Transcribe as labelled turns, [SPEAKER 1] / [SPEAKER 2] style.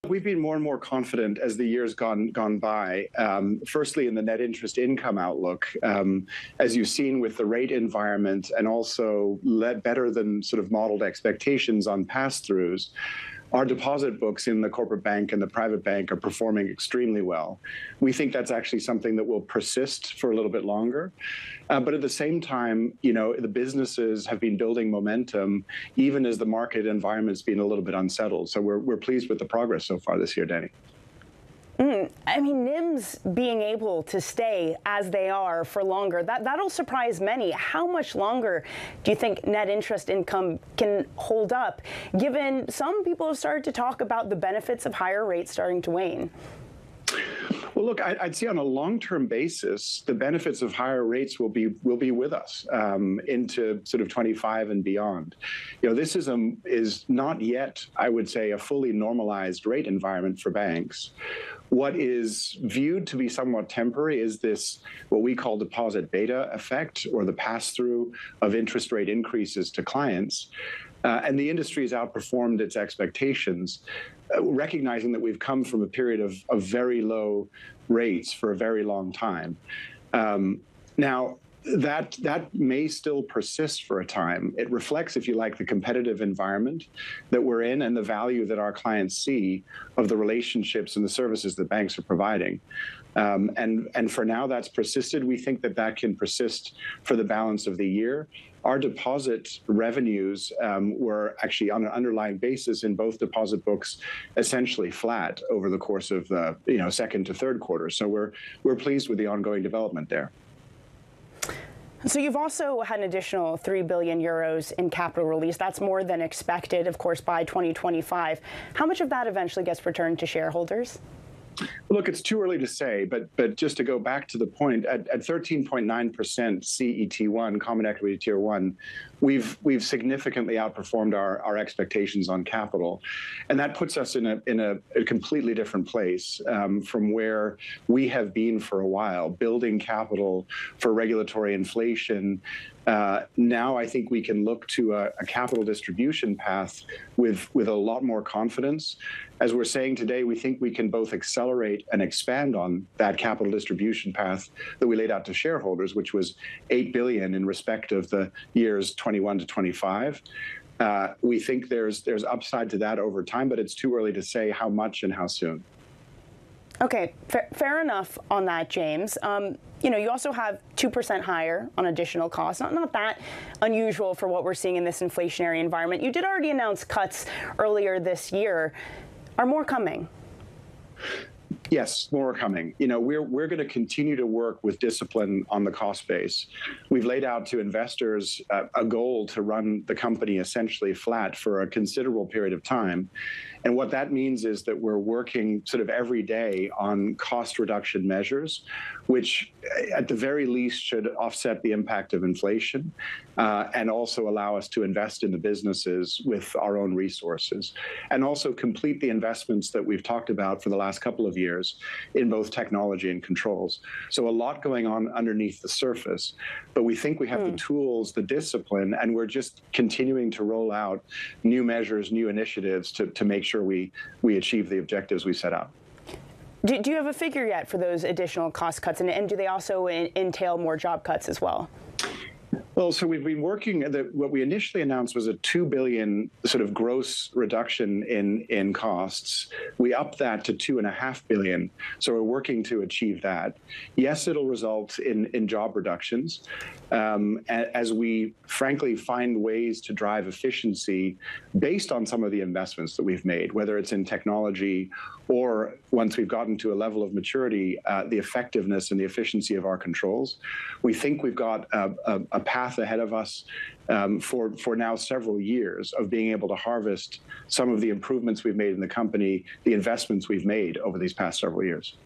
[SPEAKER 1] we've been more and more confident as the years gone by. Firstly, in the net interest income outlook, as you've seen with the rate environment, and also better than sort of modeled expectations on pass-throughs. Our deposit books in the corporate bank and the private bank are performing extremely well. We think that's actually something that will persist for a little bit longer. But at the same time, the businesses have been building momentum, even as the market environment's been a little bit unsettled. So we're pleased with the progress so far this year, Dani.
[SPEAKER 2] I mean, NIMs being able to stay as they are for longer, that'll surprise many. How much longer do you think net interest income can hold up, given some people have started to talk about the benefits of higher rates starting to wane?
[SPEAKER 1] Well, look, I'd say on a long-term basis, the benefits of higher rates will be with us into sort of 25 and beyond. This is not yet, I would say, a fully normalized rate environment for banks. What is viewed to be somewhat temporary is this, what we call deposit beta effect, or the pass-through of interest rate increases to clients. And the industry has outperformed its expectations, recognizing that we've come from a period of very low rates for a very long time. Now, that may still persist for a time. It reflects, if you like, the competitive environment that we're in and the value that our clients see of the relationships and the services that banks are providing. And for now, that's persisted. We think that can persist for the balance of the year. Our deposit revenues were actually on an underlying basis in both deposit books essentially flat over the course of the second to third quarter. So we're pleased with the ongoing development there.
[SPEAKER 2] So you've also had an additional 3 billion euros in capital release. That's more than expected, of course, by 2025. How much of that eventually gets returned to shareholders?
[SPEAKER 1] Look, it's too early to say, but just to go back to the point, at 13.9% CET1, Common Equity Tier 1, we've significantly outperformed our expectations on capital, and that puts us in a completely different place from where we have been for a while, building capital for regulatory inflation. Now I think we can look to a capital distribution path with a lot more confidence. As we're saying today, we think we can both accelerate and expand on that capital distribution path that we laid out to shareholders, which was 8 billion in respect of the years 21 to 25. We think there's upside to that over time, but it's too early to say how much and how soon.
[SPEAKER 2] Okay, fair enough on that, James. You also have 2% higher on additional costs. Not that unusual for what we're seeing in this inflationary environment. You did already announce cuts earlier this year. Are more coming?
[SPEAKER 1] Yes, more are coming. We're going to continue to work with discipline on the cost base. We've laid out to investors a goal to run the company essentially flat for a considerable period of time. And what that means is that we're working sort of every day on cost reduction measures, which at the very least should offset the impact of inflation and also allow us to invest in the businesses with our own resources, and also complete the investments that we've talked about for the last couple of years in both technology and controls. So a lot going on underneath the surface, but we think we have the tools, the discipline, and we're just continuing to roll out new measures, new initiatives to make sure we achieve the objectives we set out.
[SPEAKER 2] Do you have a figure yet for those additional cost cuts, and do they also entail more job cuts as well?
[SPEAKER 1] Well, so we've been working, what we initially announced was a 2 billion sort of gross reduction in costs. We upped that to 2.5 billion, so we're working to achieve that. Yes, it'll result in job reductions as we frankly find ways to drive efficiency based on some of the investments that we've made, whether it's in technology or once we've gotten to a level of maturity, the effectiveness and the efficiency of our controls. We think we've got a path ahead of us for now several years of being able to harvest some of the improvements we've made in the company, the investments we've made over these past several years.